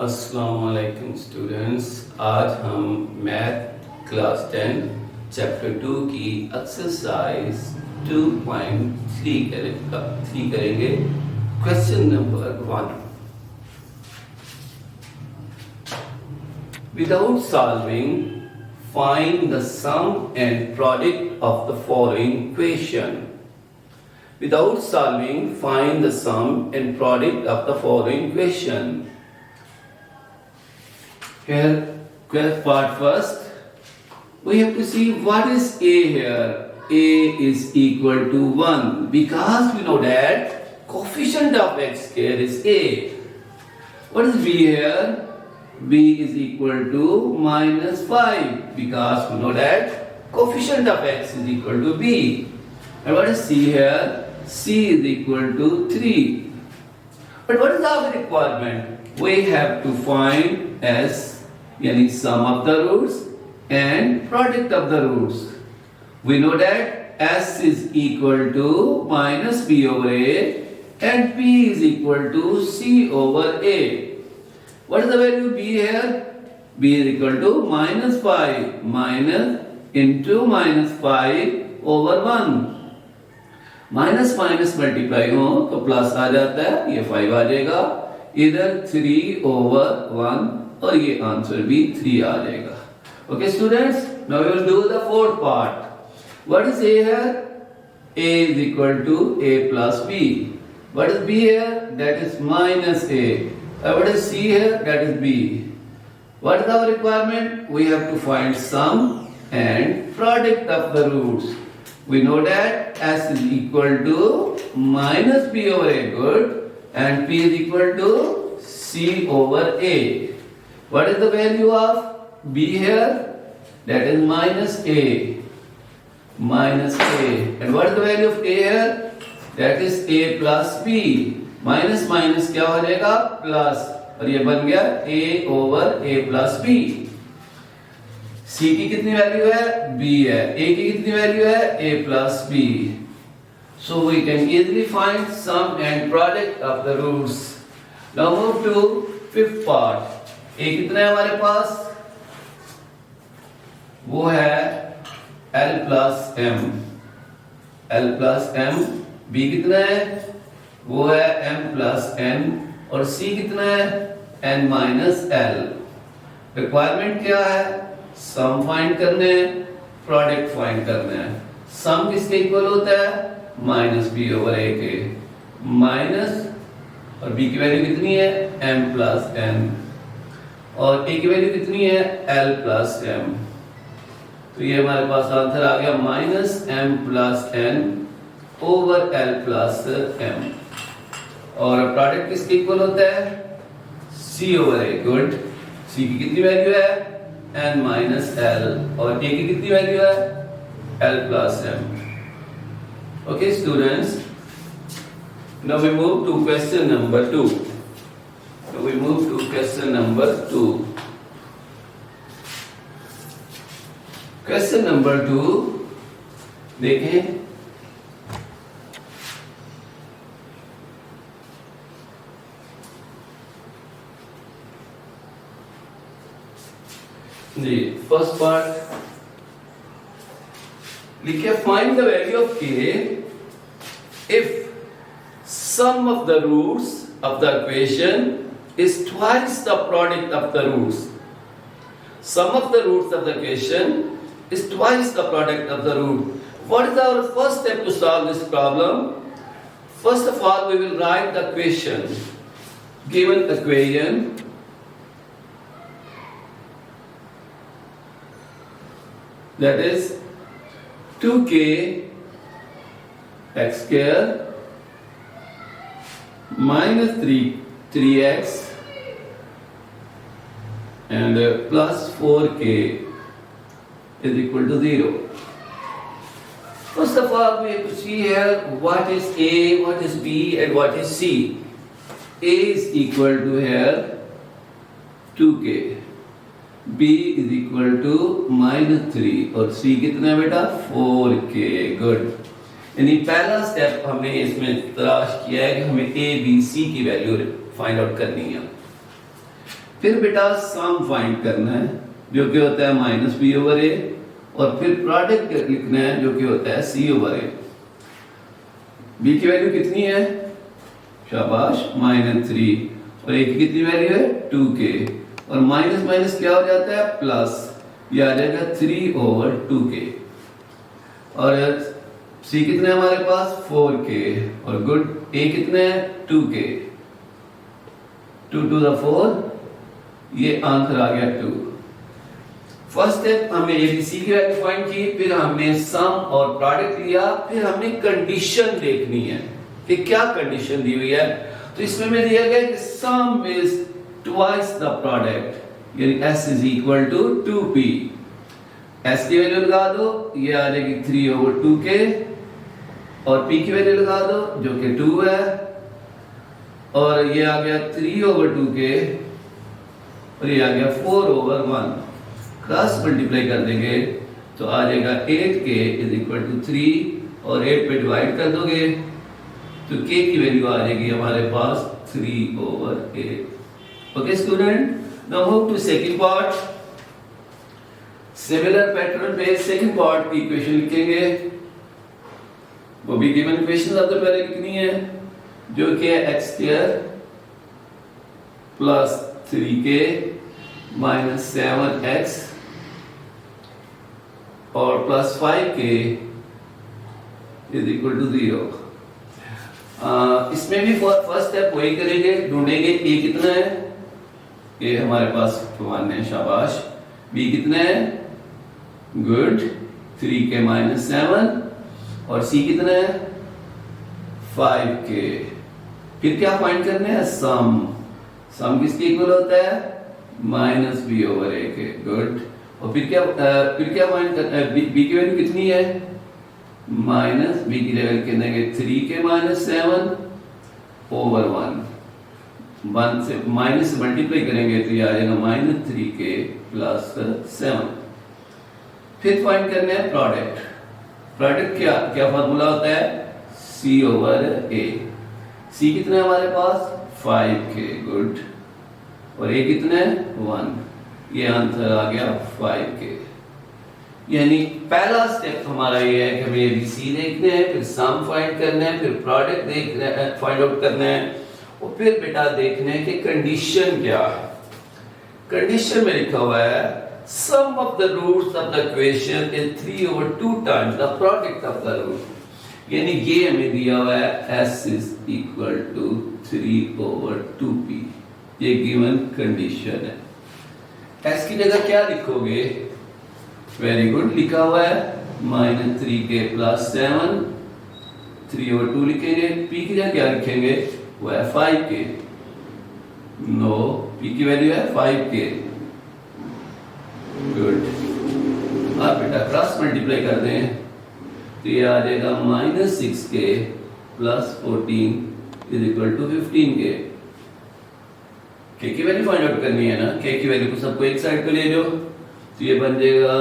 अस्सलाम वालेकुम स्टूडेंट्स। आज हम मैथ क्लास 10 चैप्टर 2 की एक्सरसाइज 2.3 करेंगे। Question number 1। Without solving, find the sum and product of the following equation. Without solving, find the sum and product of the following equation. Here, part first, we have to see what is A here. A is equal to 1 because we know that coefficient of x square is A. What is B here? B is equal to minus 5 because we know that coefficient of x is equal to B. And what is C here? C is equal to 3. But what is our requirement? We have to find S, yani sum of the roots and product of the roots. We know that S is equal to minus B over A and P is equal to C over A. What is the value B here? B is equal to minus 5 minus into minus 5 over 1. Minus minus multiply हो तो plus आ जाता है, ये 5 आ जाएगा, इधर 3 over 1 और ये answer भी 3 आ जाएगा। Okay students, now we will do the fourth part. What is A here? A is equal to A plus B. What is B here? That is minus A. What is C here? That is B. What is our requirement? We have to find sum and product of the roots. We know that S is equal to minus B over A, good, and P is equal to C over A. What is the value of B here? That is minus A. Minus A. And what is the value of A here? That is A plus B. Minus minus क्या हो जाएगा? Plus. और ये बन गया A over A plus B. C की कितनी value है? B है। A की कितनी वैल्यू है? A plus B. So we can easily find sum and product of the roots. Now move to fifth part. A कितना है हमारे पास? वो है L plus M. L plus M. B कितना है? वो है M plus N. और C कितना है? N minus L. रिक्वायरमेंट क्या है? सम फाइंड करने हैं, प्रोडक्ट फाइंड करने हैं। सम किसके इक्वल होता है? माइनस बी ओवर ए के। माइनस और बी की वैल्यू कितनी है? m plus n। और a की वैल्यू कितनी है? l plus m। तो ये हमारे पास आंसर आ गया minus m plus n over l plus m। और प्रोडक्ट किसके इक्वल होता है? c over a, good. c की कितनी वैल्यू है? n minus l और a की कितनी वैल्यू है? l plus m. Okay students, now we move to question number 2. Now we move to question number 2. Question number 2 देखें। जी फर्स्ट पार्ट लिखिए, find the value of k if sum of the roots of the equation is twice the product of the roots. Sum of the roots of the equation is twice the product of the root. What is our first step to solve this problem? First of all we will write the equation. Given equation that is 2k x square minus 3x and plus 4k is equal to 0. First of all, we have to see here what is A, what is B and what is C. A is equal to here 2k, B is equal to minus 3 और C कितना है बेटा? 4k, good. यानी पहला step हमने इसमें तलाश किया है कि हमें A, B, C की वैल्यू फाइंड आउट करनी है। फिर बेटा सम फाइंड करना है जो कि होता है माइनस बी ओवर ए, और फिर प्रोडक्ट लिखना है जो कि होता है सी ओवर ए। बी की वैल्यू कितनी है? शाबाश, -3, और ए की कितनी वैल्यू है? 2k, और माइनस माइनस क्या हो जाता है? प्लस, ये आ जाएगा 3 ओवर 2k, और सी कितना है हमारे पास? 4k, और गुड, ए कितना है? 2k, 2 to the 4, ये आंसर आ गया 2। फर्स्ट स्टेप हमने एबीसी की वैल्यू फाइंड की, फिर हमने सम और प्रोडक्ट लिया, फिर हमने कंडीशन देखनी है कि क्या कंडीशन दी हुई है। तो इसमें में दिया गया कि sum is twice the product, यानी s is equal to 2p। s की वैल्यू लगा दो, ये आ जाएगी 3 ओवर 2k, और p की वैल्यू लगा दो जो कि 2 है, और ये आ गया 3 ओवर 2k, और ये आ गया 4 ओवर 1। क्रॉस मल्टीप्लाई कर देंगे तो आ जाएगा 8k इज इक्वल टू 3, और 8 पे डिवाइड कर दोगे तो k की वैल्यू आ जाएगी हमारे पास 3 over 8। Okay student, now move to second part. Similar pattern पे सेकंड पार्ट की इक्वेशन लिखेंगे। वो भी गिवन इक्वेशन सबसे पहले लिखनी है जो कि है x² plus 3k minus 7x और plus 5k is equal to 0। इसमें भी फर्स्ट स्टेप वही करेंगे, ढूंढेंगे a कितना है, a हमारे पास 1 है, शाबाश। b कितना है? गुड, 3k माइनस 7, और c कितना है? 5k। फिर क्या फाइंड करना है? सम। सम किसके इक्वल होता है? माइनस बी ओवर ए के। गुड, और फिर क्या फाइंड करना है? बी की वैल्यू कितनी है? माइनस बी की जगह लिख देंगे 3k माइनस 7 ओवर 1 से माइनस से मल्टीप्लाई करेंगे तो ये आ जाएगा -3k प्लस 7। फिर फाइंड करना है प्रोडक्ट। प्रोडक्ट क्या फॉर्मूला होता है? c over a। c कितना है हमारे पास? 5k। गुड, और a कितना है? 1। ये आंसर आ गया 5k। यानी पहला स्टेप हमारा ये है कि हमें एबीसी देखने हैं, फिर सम फाइंड करना है, फिर प्रोडक्ट देखना है, फाइंड आउट करना है, और फिर बेटा देखना है कि कंडीशन क्या है। कंडीशन में लिखा हुआ है sum of the roots of the equation is 3 over 2 times the product of the root. यानी ये हमें दिया हुआ है s is equal to 3 over 2p। ये गिवन कंडीशन है। s की जगह क्या लिखोगे? वेरी गुड, लिखा हुआ है -3k प्लस 7, 3 ओवर 2 लिखेंगे। p की जगह क्या लिखेंगे? वो है 5k। नो, p की वैल्यू है 5k। गुड, अब बेटा क्रॉस मल्टीप्लाई कर दें तो ये आ जाएगा -6k plus 14 is equal to 15k। k की वैल्यू फाइंड आउट करनी है ना, k की वैल्यू को सबको एक साइड पे ले जाओ तो ये बन जाएगा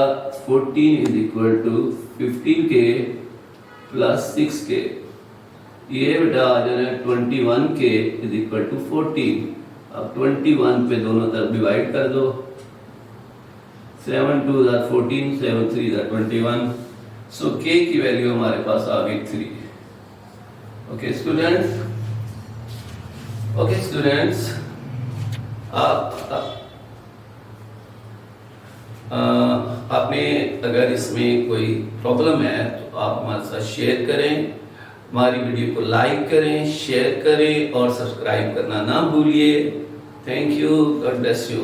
14 is equal to 15k plus 6k। ये बेटा आ जाना 21k इज इक्वल टू 14। अब 21 पे दोनों तरफ डिवाइड कर दो, 7 2 are 14, 7 3 are 21। सो k की वैल्यू हमारे पास आ गई 3। ओके स्टूडेंट्स, आपने अगर इसमें कोई प्रॉब्लम है तो आप हमारे साथ शेयर करें, हमारी वीडियो को लाइक करें, शेयर करें और सब्सक्राइब करना ना भूलिए। Thank you, God bless you.